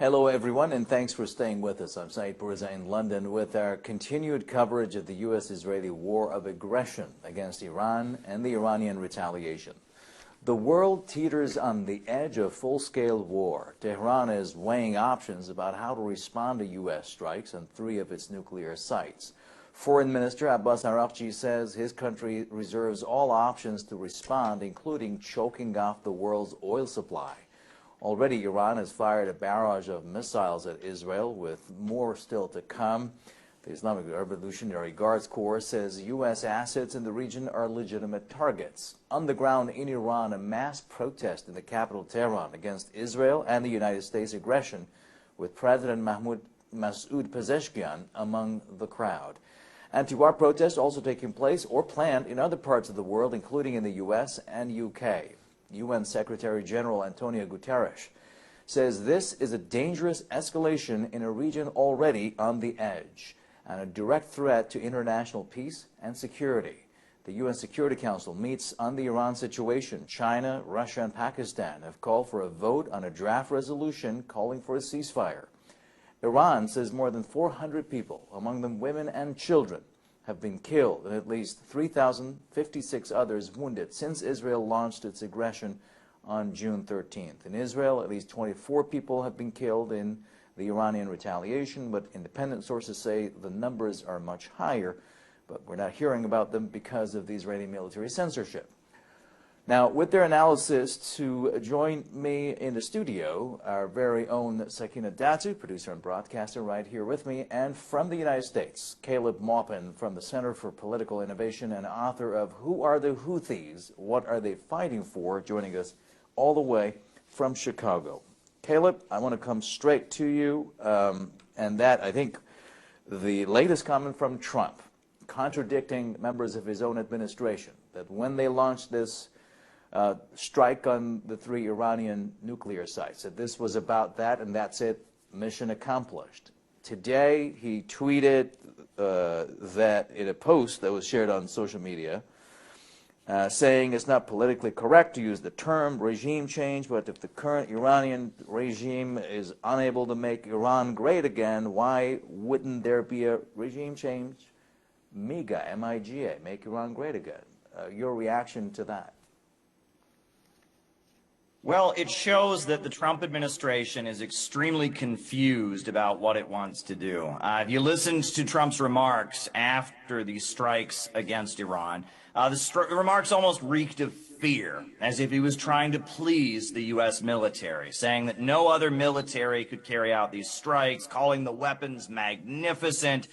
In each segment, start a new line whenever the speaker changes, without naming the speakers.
Hello, everyone, and thanks for staying with us. I'm Saeed Purza in London with our continued coverage of the U.S.-Israeli war of aggression against Iran and the Iranian retaliation. The world teeters on the edge of full-scale war. Tehran is weighing options about how to respond to U.S. strikes on 3 of its nuclear sites. Foreign Minister Abbas Araghchi says his country reserves all options to respond, including choking off the world's oil supply. Already, Iran has fired a barrage of missiles at Israel, with more still to come. The Islamic Revolutionary Guards Corps says U.S. assets in the region are legitimate targets. On the ground in Iran, a mass protest in the capital Tehran against Israel and the United States aggression, with President Masoud Pezeshkian among the crowd. Anti-war protests also taking place or planned in other parts of the world, including in the U.S. and U.K. UN Secretary General Antonio Guterres says this is a dangerous escalation in a region already on the edge and a direct threat to international peace and security. The UN Security Council meets on the Iran situation. China, Russia, and Pakistan have called for a vote on a draft resolution calling for a ceasefire. Iran says more than 400 people, among them women and children, have been killed and at least 3,056 others wounded since Israel launched its aggression on June 13th. In Israel, at least 24 people have been killed in the Iranian retaliation, but independent sources say the numbers are much higher, but we're not hearing about them because of the Israeli military censorship. Now, with their analysis, to join me in the studio, our very own Sakina Datu, producer and broadcaster right here with me, and from the United States, Caleb Moffin from the Center for Political Innovation and author of Who Are the Houthis? What Are They Fighting For? Joining us all the way from Chicago. Caleb, I want to come straight to you, and that, I think, the latest comment from Trump, contradicting members of his own administration, that when they launched this strike on the 3 Iranian nuclear sites, that this was about that and that's it, mission accomplished. Today he tweeted that in a post that was shared on social media, saying it's not politically correct to use the term regime change, but if the current Iranian regime is unable to make Iran great again, why wouldn't there be a regime change? MIGA, M-I-G-A, make Iran great again. Your reaction to that?
Well, it shows that the Trump administration is extremely confused about what it wants to do. If you listened to Trump's remarks after these strikes against Iran, the remarks almost reeked of fear, as if he was trying to please the U.S. military, saying that no other military could carry out these strikes, calling the weapons magnificent,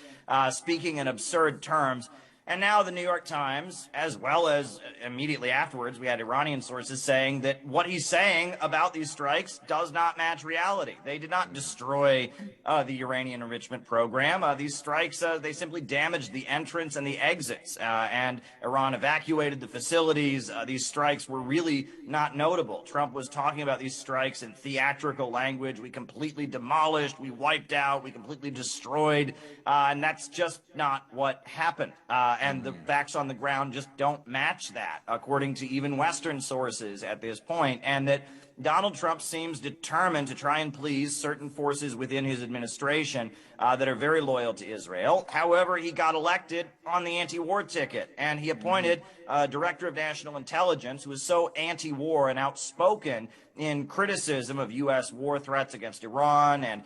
speaking in absurd terms. And now the New York Times, as well as immediately afterwards, we had Iranian sources saying that what he's saying about these strikes does not match reality. They did not destroy the uranium enrichment program. These strikes, they simply damaged the entrance and the exits, and Iran evacuated the facilities. These strikes were really not notable. Trump was talking about these strikes in theatrical language. We completely demolished, we wiped out, we completely destroyed, and that's just not what happened. And the facts on the ground just don't match that, according to even Western sources at this point, and that Donald Trump seems determined to try and please certain forces within his administration that are very loyal to Israel. However, he got elected on the anti-war ticket, and he appointed a director of national intelligence who is so anti-war and outspoken in criticism of U.S. war threats against Iran and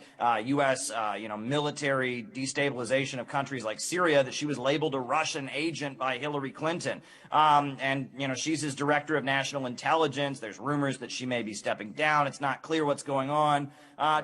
U.S. Military destabilization of countries like Syria, that she was labeled a Russian agent by Hillary Clinton. And she's his director of national intelligence. There's rumors that she may be stepping down. It's not clear what's going on.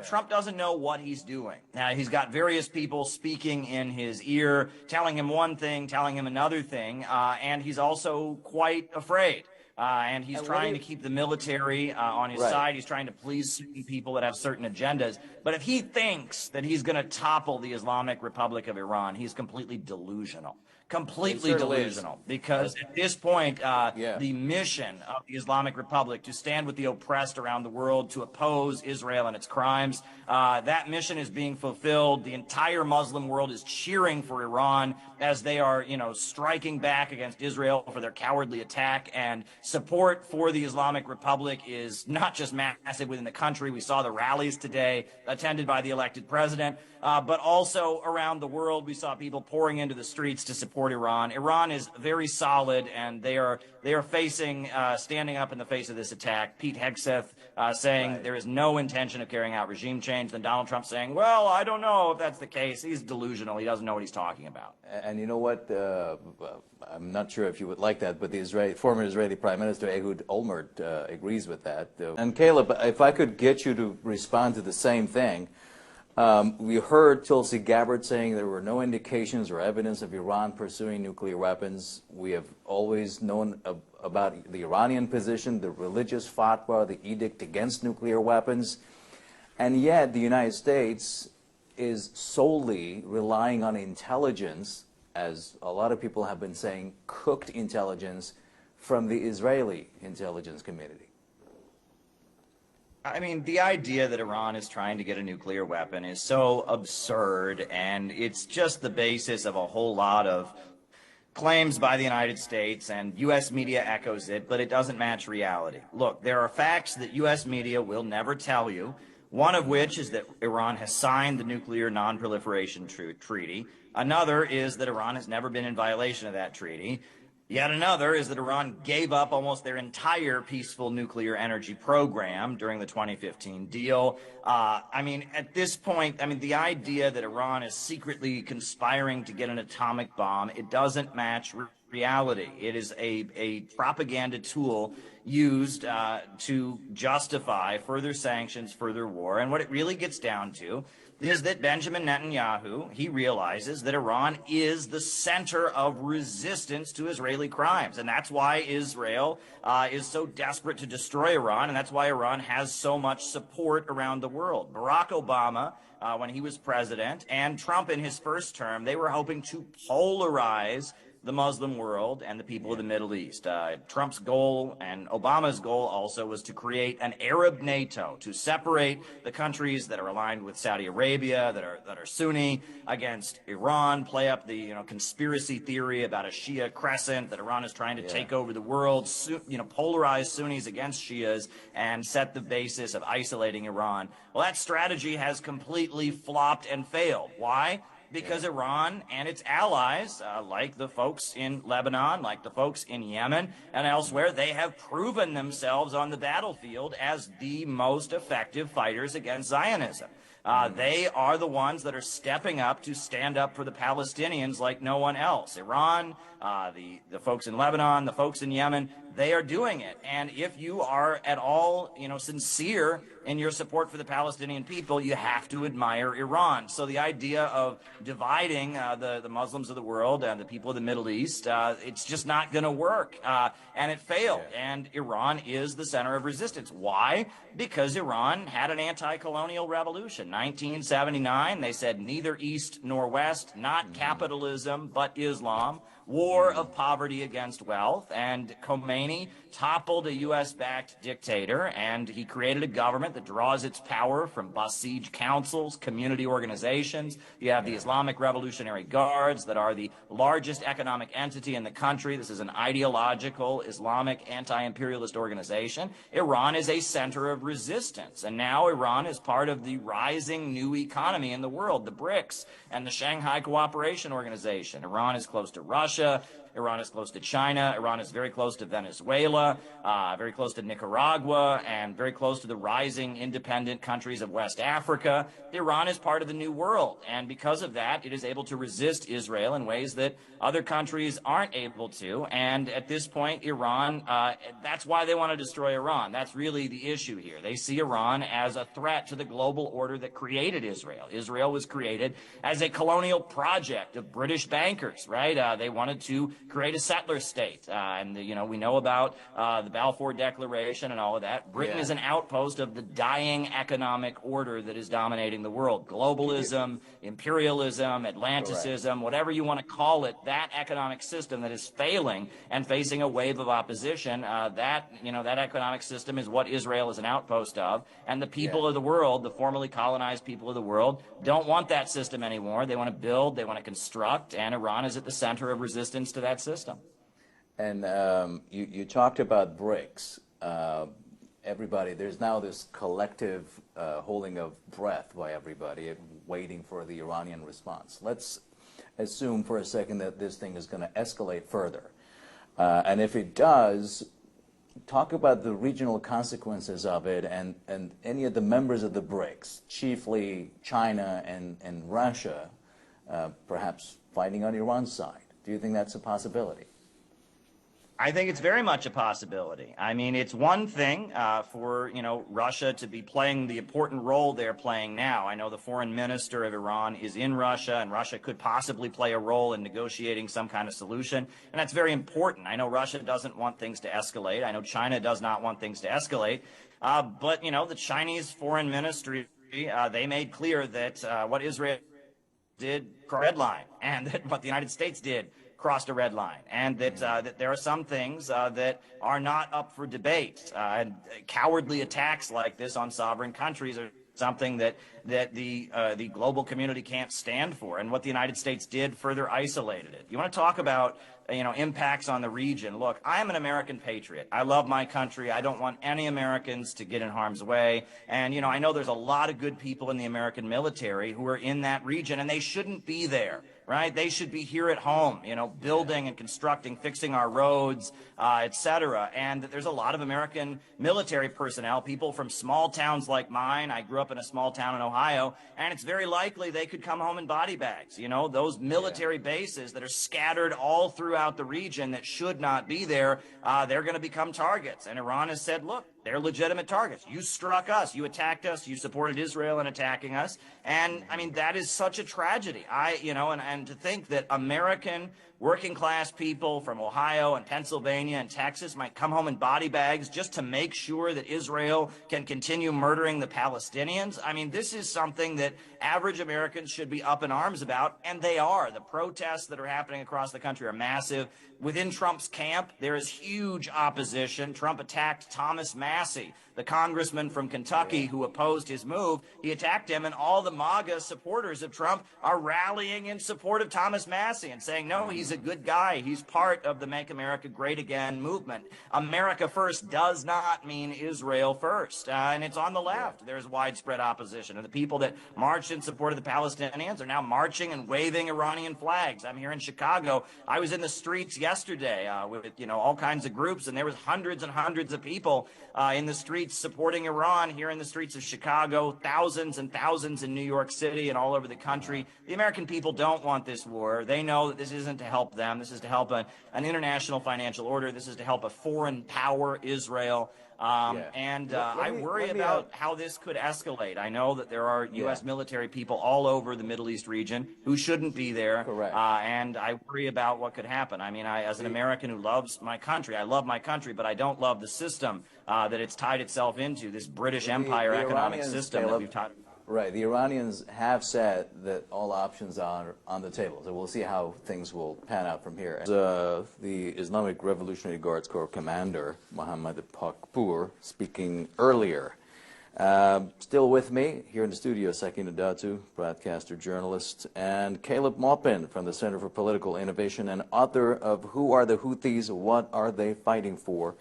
Trump doesn't know what he's doing. He's got various people speaking in his ear, telling him one thing, telling him another thing, and he's also quite afraid. And he's trying to keep the military on his side. He's trying to please certain people that have certain agendas. But if he thinks that he's going to topple the Islamic Republic of Iran, he's completely delusional. completely
certainly is.
delusional, because at this point,
Yeah.
the mission of the Islamic Republic to stand with the oppressed around the world, to oppose Israel and its crimes, that mission is being fulfilled. The entire Muslim world is cheering for Iran as they are, striking back against Israel for their cowardly attack, and support for the Islamic Republic is not just massive within the country. We saw the rallies today attended by the elected president, but also around the world. We saw people pouring into the streets to support Iran. Iran is very solid, and they are facing, standing up in the face of this attack. Pete Hegseth saying there is no intention of carrying out regime change. Then Donald Trump saying, well, I don't know if that's the case. He's delusional. He doesn't know what he's talking about.
And you know what? I'm not sure if you would like that, but the former Israeli Prime Minister Ehud Olmert agrees with that. And Caleb, if I could get you to respond to the same thing. We heard Tulsi Gabbard saying there were no indications or evidence of Iran pursuing nuclear weapons. We have always known about the Iranian position, the religious fatwa, the edict against nuclear weapons. And yet the United States is solely relying on intelligence, as a lot of people have been saying, cooked intelligence from the Israeli intelligence community.
I mean, the idea that Iran is trying to get a nuclear weapon is so absurd, and it's just the basis of a whole lot of claims by the United States, and U.S. media echoes it, but it doesn't match reality. Look, there are facts that U.S. media will never tell you, one of which is that Iran has signed the Nuclear Non-Proliferation Treaty. Another is that Iran has never been in violation of that treaty. Yet another is that Iran gave up almost their entire peaceful nuclear energy program during the 2015 deal. I mean, at this point, the idea that Iran is secretly conspiring to get an atomic bomb, it doesn't match reality. It is a propaganda tool used to justify further sanctions, further war. And what it really gets down to is that Benjamin Netanyahu, he realizes that Iran is the center of resistance to Israeli crimes. And that's why Israel is so desperate to destroy Iran, and that's why Iran has so much support around the world. Barack Obama, when he was president, and Trump in his first term, they were hoping to polarize the Muslim world and the people of the Middle East. Trump's goal and Obama's goal also was to create an Arab NATO, to separate the countries that are aligned with Saudi Arabia, that are Sunni, against Iran, play up the conspiracy theory about a Shia crescent, that Iran is trying to take over the world, polarize Sunnis against Shias, and set the basis of isolating Iran. Well, that strategy has completely flopped and failed. Why? Because Iran and its allies, like the folks in Lebanon, like the folks in Yemen and elsewhere, they have proven themselves on the battlefield as the most effective fighters against Zionism. They are the ones that are stepping up to stand up for the Palestinians like no one else. Iran, the folks in Lebanon, the folks in Yemen, they are doing it. And if you are at all, sincere in your support for the Palestinian people, you have to admire Iran. So the idea of dividing the Muslims of the world and the people of the Middle East, it's just not going to work. And it failed. And Iran is the center of resistance. Why? Because Iran had an anti-colonial revolution. 1979, they said neither East nor West, not capitalism, but Islam. War of poverty against wealth, and Khomeini toppled a U.S.-backed dictator, and he created a government that draws its power from Basij councils, community organizations. You have the Islamic Revolutionary Guards that are the largest economic entity in the country. This is an ideological Islamic anti-imperialist organization. Iran is a center of resistance, and now Iran is part of the rising new economy in the world, the BRICS and the Shanghai Cooperation Organization. Iran is close to Russia. Iran is close to China. Iran is very close to Venezuela, very close to Nicaragua, and very close to the rising independent countries of West Africa. Iran is part of the new world, and because of that, it is able to resist Israel in ways that other countries aren't able to. And at this point, Iran, that's why they want to destroy Iran. That's really the issue here. They see Iran as a threat to the global order that created Israel. Israel was created as a colonial project of British bankers, right? They wanted to create a settler state. You know, we know about the Balfour Declaration and all of that. Britain is an outpost of the dying economic order that is dominating the world. Globalism, imperialism, Atlanticism, whatever you want to call it, that economic system that is failing and facing a wave of opposition, that economic system is what Israel is an outpost of. And the people of the world, the formerly colonized people of the world, don't want that system anymore. They want to build, they want to construct, and Iran is at the center of resistance to that system.
And you talked about BRICS. Everybody, there's now this collective holding of breath by everybody, waiting for the Iranian response. Let's assume for a second that this thing is going to escalate further. And if it does, talk about the regional consequences of it and any of the members of the BRICS, chiefly China and Russia, perhaps fighting on Iran's side. Do you think that's a possibility?
I think it's very much a possibility. I mean, it's one thing for, Russia to be playing the important role they're playing now. I know the foreign minister of Iran is in Russia, and Russia could possibly play a role in negotiating some kind of solution, and that's very important. I know Russia doesn't want things to escalate. I know China does not want things to escalate. But, the Chinese foreign ministry, they made clear that what Israel did crossed a red line, and that what the United States did crossed a red line, and that there are some things that are not up for debate. And cowardly attacks like this on sovereign countries are something that the global community can't stand for, and what the United States did further isolated it. You want to talk about impacts on the region? Look, I am an American patriot. I love my country. I don't want any Americans to get in harm's way. And, I know there's a lot of good people in the American military who are in that region, and they shouldn't be there, right? They should be here at home, building and constructing, fixing our roads, etc. And there's a lot of American military personnel, people from small towns like mine. I grew up in a small town in Ohio, and it's very likely they could come home in body bags. Those military bases that are scattered all throughout the region that should not be there, they're going to become targets. And Iran has said, look, they're legitimate targets. You struck us. You attacked us. You supported Israel in attacking us. And, I mean, that is such a tragedy. And to think that American working class people from Ohio and Pennsylvania and Texas might come home in body bags just to make sure that Israel can continue murdering the Palestinians. I mean, this is something that average Americans should be up in arms about, and they are. The protests that are happening across the country are massive. Within Trump's camp, there is huge opposition. Trump attacked Thomas Massie, the congressman from Kentucky who opposed his move. He attacked him, and all the MAGA supporters of Trump are rallying in support of Thomas Massie and saying, no, he's a good guy. He's part of the Make America Great Again movement. America first does not mean Israel first. And it's on the left. There's widespread opposition. And the people that marched in support of the Palestinians are now marching and waving Iranian flags. I'm here in Chicago. I was in the streets yesterday with, all kinds of groups, and there was hundreds and hundreds of people in the streets supporting Iran here in the streets of Chicago, thousands and thousands in New York City and all over the country. The American people don't want this war. They know that this isn't to help them. This is to help an international financial order. This is to help a foreign power, Israel. I worry about how this could escalate. I know that there are U.S. military people all over the Middle East region who shouldn't be there.
Correct.
And I worry about what could happen. I mean, as an American who loves my country, I love my country, but I don't love the system that it's tied itself into, this British Empire economic system that we've taught.
Right. The Iranians have said that all options are on the table, so we'll see how things will pan out from here. The Islamic Revolutionary Guards Corps commander, Mohammad Pakpour, speaking earlier. Still with me here in the studio, Sakina Datu, broadcaster, journalist, and Caleb Moffin from the Center for Political Innovation and author of Who Are the Houthis? What Are They Fighting For?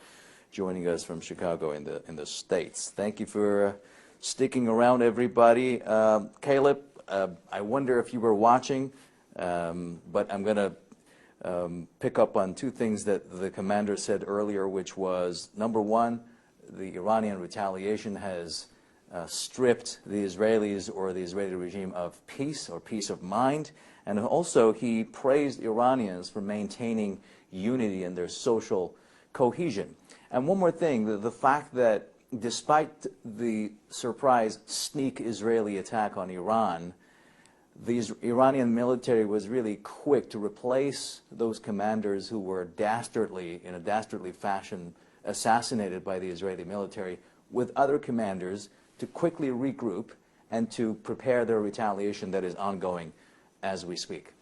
Joining us from Chicago in the States. Thank you for sticking around, everybody. Caleb, I wonder if you were watching, but I'm going to pick up on two things that the commander said earlier, which was, number one, the Iranian retaliation has stripped the Israelis or the Israeli regime of peace or peace of mind, and also he praised Iranians for maintaining unity in their social cohesion. And one more thing, the fact that despite the surprise sneak Israeli attack on Iran, the Iranian military was really quick to replace those commanders who were dastardly, in a dastardly fashion, assassinated by the Israeli military with other commanders to quickly regroup and to prepare their retaliation that is ongoing as we speak.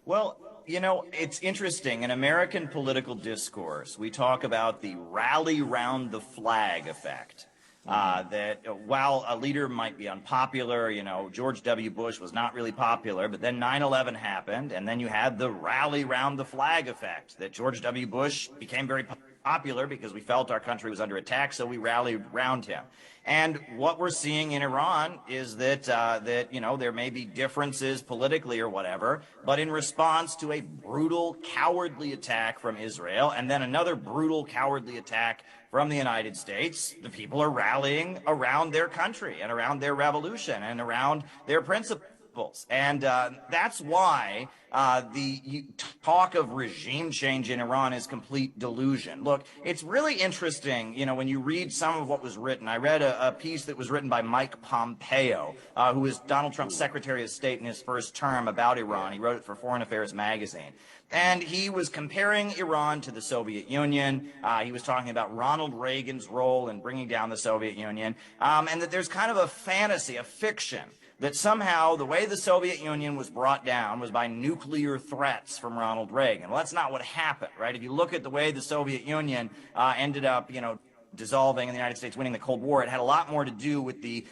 Well, you know, it's interesting. In American political discourse, we talk about the rally round the flag effect. That while a leader might be unpopular, you know, George W. Bush was not really popular, but then 9/11 happened, and then you had the rally round the flag effect, that George W. Bush became very popular because we felt our country was under attack, so we rallied around him. And what we're seeing in Iran is that, you know, there may be differences politically or whatever, but in response to a brutal, cowardly attack from Israel and then another brutal, cowardly attack from the United States, the people are rallying around their country and around their revolution and around their principles. And that's why the talk of regime change in Iran is complete delusion. Look, it's really interesting, you know, when you read some of what was written. I read a piece that was written by Mike Pompeo, who was Donald Trump's Secretary of State in his first term, about Iran. He wrote it for Foreign Affairs magazine. And he was comparing Iran to the Soviet Union. He was talking about Ronald Reagan's role in bringing down the Soviet Union, and that there's kind of a fantasy, a fiction, that somehow the way the Soviet Union was brought down was by nuclear threats from Ronald Reagan. Well, that's not what happened, right? If you look at the way the Soviet Union ended up, you know, dissolving and the United States winning the Cold War, it had a lot more to do with the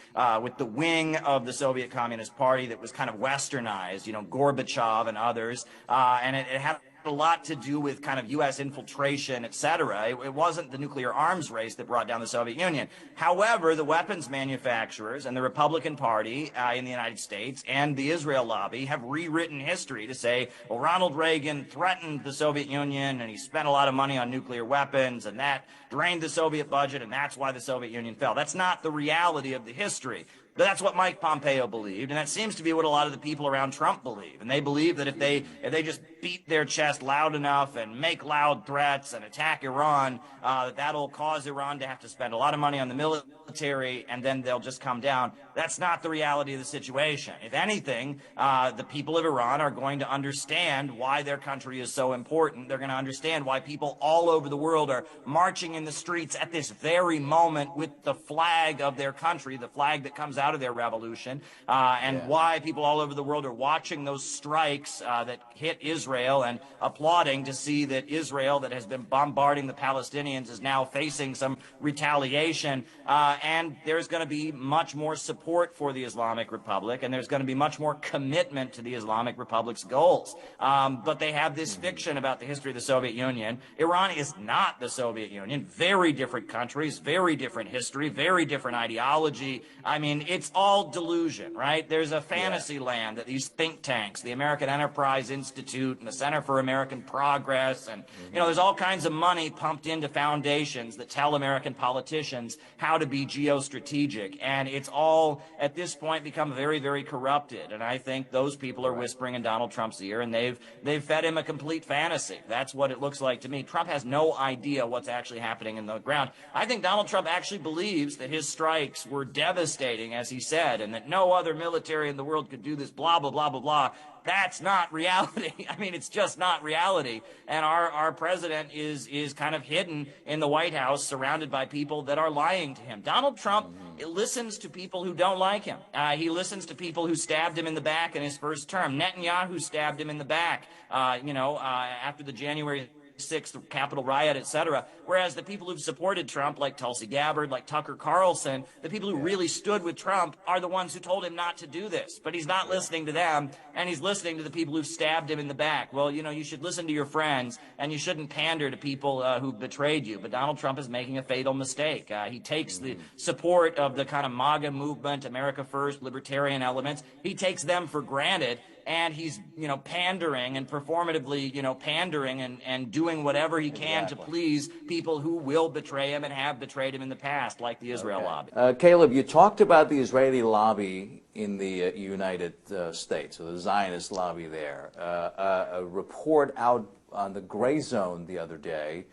wing of the Soviet Communist Party that was kind of westernized, you know, Gorbachev and others, and it had a lot to do with kind of U.S. infiltration, etc. It wasn't the nuclear arms race that brought down the Soviet Union. However, the weapons manufacturers and the Republican Party in the United States and the Israel lobby have rewritten history to say, well, Ronald Reagan threatened the Soviet Union and he spent a lot of money on nuclear weapons and that drained the Soviet budget and that's why the Soviet Union fell. That's not the reality of the history. But that's what Mike Pompeo believed, and that seems to be what a lot of the people around Trump believe. And they believe that if they just beat their chest loud enough and make loud threats and attack Iran, that'll cause Iran to have to spend a lot of money on the military, and then they'll just come down. That's not the reality of the situation. If anything, the people of Iran are going to understand why their country is so important. They're going to understand why people all over the world are marching in the streets at this very moment with the flag of their country, the flag that comes out of their revolution, and why people all over the world are watching those strikes that hit Israel and applauding to see that Israel, that has been bombarding the Palestinians, is now facing some retaliation, and there's going to be much more support for the Islamic Republic, and there's going to be much more commitment to the Islamic Republic's goals. But they have this fiction about the history of the Soviet Union. Iran is not the Soviet Union. Very different countries, very different history, very different ideology. I mean, it's all delusion, right? There's a fantasy land that these think tanks, the American Enterprise Institute and the Center for American Progress, and, you know, there's all kinds of money pumped into foundations that tell American politicians how to be geostrategic. And it's all, at this point, become very, very corrupted. And I think those people are whispering in Donald Trump's ear, and they've fed him a complete fantasy. That's what it looks like to me. Trump has no idea what's actually happening in the ground. I think Donald Trump actually believes that his strikes were devastating, as he said, and that no other military in the world could do this, blah, blah, blah, blah, blah. That's not reality. I mean, it's just not reality. And our president is kind of hidden in the White House, surrounded by people that are lying to him. Donald Trump listens to people who don't like him. He listens to people who stabbed him in the back in his first term. Netanyahu stabbed him in the back, after the January 6th Capitol riot, etc. Whereas the people who've supported Trump, like Tulsi Gabbard, like Tucker Carlson, the people who really stood with Trump are the ones who told him not to do this. But he's not listening to them, and he's listening to the people who've stabbed him in the back. Well, you know, you should listen to your friends, and you shouldn't pander to people who betrayed you. But Donald Trump is making a fatal mistake. He takes the support of the kind of MAGA movement, America First, libertarian elements. He takes them for granted. And he's, you know, pandering and performatively, you know, pandering and doing whatever he can to please people who will betray him and have betrayed him in the past, like the Israel lobby.
Caleb, you talked about the Israeli lobby in the United States, or the Zionist lobby there. A report out on the Gray Zone the other day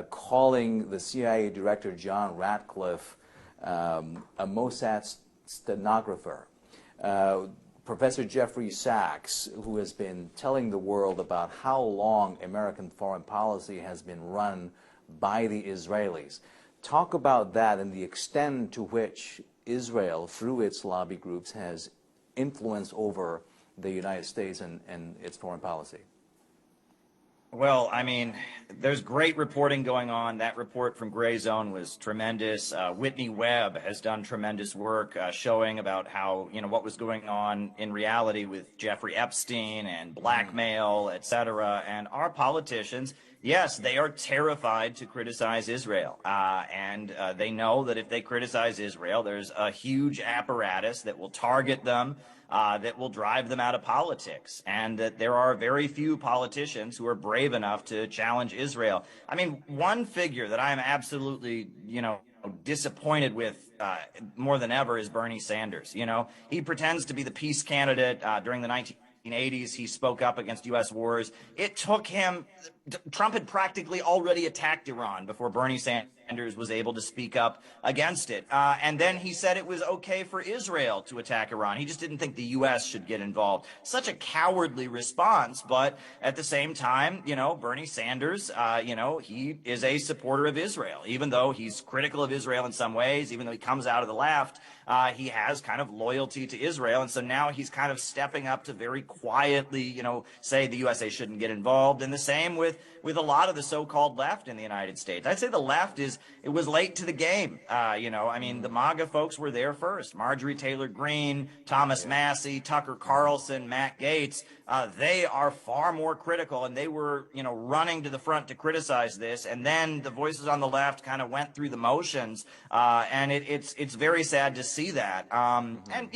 calling the CIA Director John Ratcliffe a Mossad stenographer. Professor Jeffrey Sachs, who has been telling the world about how long American foreign policy has been run by the Israelis. Talk about that and the extent to which Israel, through its lobby groups, has influence over the United States and its foreign policy.
Well, I mean, there's great reporting going on. That report from Gray Zone was tremendous. Whitney Webb has done tremendous work showing about how, what was going on in reality with Jeffrey Epstein and blackmail, et cetera. And our politicians, yes, they are terrified to criticize Israel. And they know that if they criticize Israel, there's a huge apparatus that will target them, that will drive them out of politics, and that there are very few politicians who are brave enough to challenge Israel. I mean, one figure that I am absolutely, disappointed with more than ever is Bernie Sanders. He pretends to be the peace candidate during the 1980s. He spoke up against U.S. wars. It took him, Trump had practically already attacked Iran before Bernie Sanders was able to speak up against it. And then he said it was okay for Israel to attack Iran. He just didn't think the U.S. should get involved. Such a cowardly response. But at the same time, Bernie Sanders, he is a supporter of Israel. Even though he's critical of Israel in some ways, even though he comes out of the left, he has kind of loyalty to Israel. And so now he's kind of stepping up to very quietly, say the USA shouldn't get involved. And the same with a lot of the so-called left in the United States. I'd say the left was late to the game. I mean, the MAGA folks were there first. Marjorie Taylor Greene, Thomas Massey, Tucker Carlson, Matt Gaetz, they are far more critical, and they were, running to the front to criticize this. And then the voices on the left kind of went through the motions, and it's very sad to see that. And,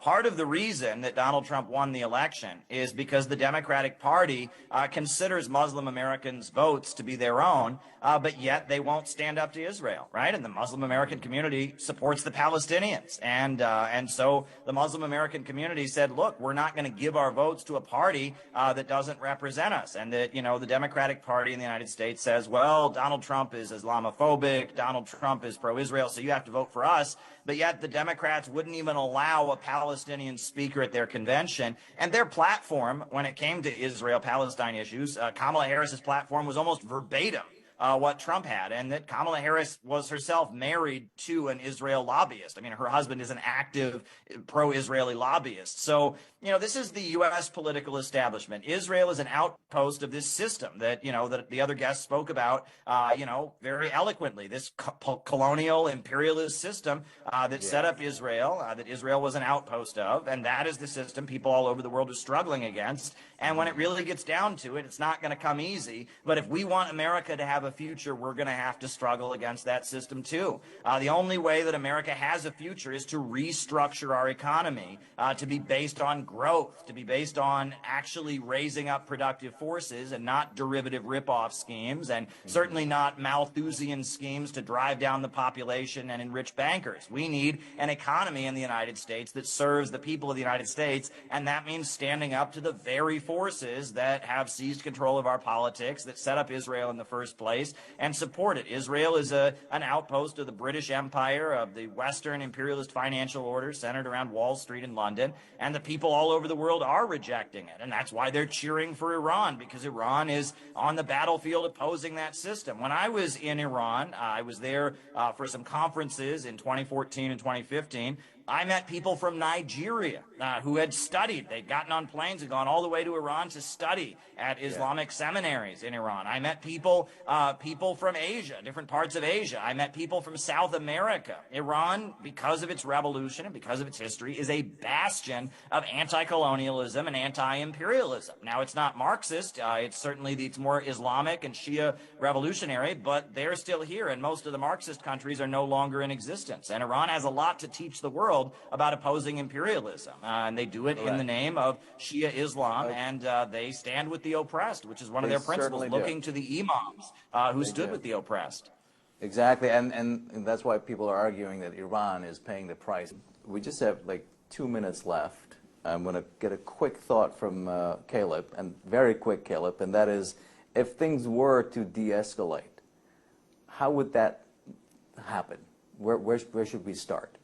part of the reason that Donald Trump won the election is because the Democratic Party considers Muslim Americans' votes to be their own, but yet they won't stand up to Israel, right? And the Muslim American community supports the Palestinians. And so the Muslim American community said, look, we're not going to give our votes to a party that doesn't represent us. And that, the Democratic Party in the United States says, well, Donald Trump is Islamophobic, Donald Trump is pro-Israel, so you have to vote for us. But yet the Democrats wouldn't even allow a Palestinian speaker at their convention. And their platform, when it came to Israel-Palestine issues, Kamala Harris's platform was almost verbatim what Trump had, and that Kamala Harris was herself married to an Israel lobbyist. I mean, her husband is an active pro-Israeli lobbyist. So, this is the U.S. political establishment. Israel is an outpost of this system that, that the other guests spoke about, very eloquently, this colonial imperialist system that set up Israel, that Israel was an outpost of, and that is the system people all over the world are struggling against. And when it really gets down to it, it's not going to come easy. But if we want America to have a future, we're going to have to struggle against that system too. The only way that America has a future is to restructure our economy to be based on growth, to be based on actually raising up productive forces and not derivative rip-off schemes, and certainly not Malthusian schemes to drive down the population and enrich bankers. We need an economy in the United States that serves the people of the United States, and that means standing up to the very forces that have seized control of our politics, that set up Israel in the first place, and support it. Israel is an outpost of the British Empire, of the Western imperialist financial order centered around Wall Street in London, and the people all over the world are rejecting it. And that's why they're cheering for Iran, because Iran is on the battlefield opposing that system. When I was in Iran, I was there for some conferences in 2014 and 2015. I met people from Nigeria who had studied. They'd gotten on planes and gone all the way to Iran to study at Islamic seminaries in Iran. I met people from Asia, different parts of Asia. I met people from South America. Iran, because of its revolution and because of its history, is a bastion of anti-colonialism and anti-imperialism. Now, it's not Marxist. It's more Islamic and Shia revolutionary, but they're still here, and most of the Marxist countries are no longer in existence. And Iran has a lot to teach the world about opposing imperialism, and they do it in the name of Shia Islam, and they stand with the oppressed, which is one of their principles, looking to the imams who stood with the oppressed.
Exactly, and that's why people are arguing that Iran is paying the price. We just have like 2 minutes left. I'm going to get a quick thought from Caleb, and very quick, Caleb, and that is, if things were to de-escalate, how would that happen? Where should we start?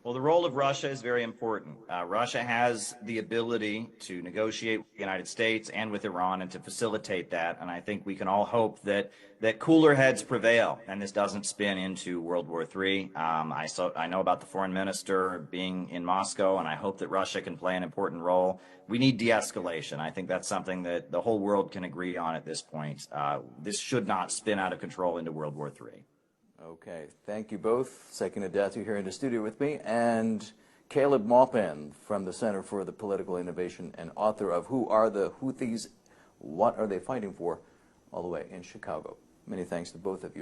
Well, the role of Russia is very important. Russia has the ability to negotiate with the United States and with Iran and to facilitate that. And I think we can all hope that cooler heads prevail and this doesn't spin into World War III. I know about the foreign minister being in Moscow, and I hope that Russia can play an important role. We need de-escalation. I think that's something that the whole world can agree on at this point. This should not spin out of control into World War III.
Okay, thank you both. Second Adatu here in the studio with me, and Caleb Moffin from the Center for the Political Innovation and author of Who Are the Houthis? What Are They Fighting For? All the way in Chicago. Many thanks to both of you.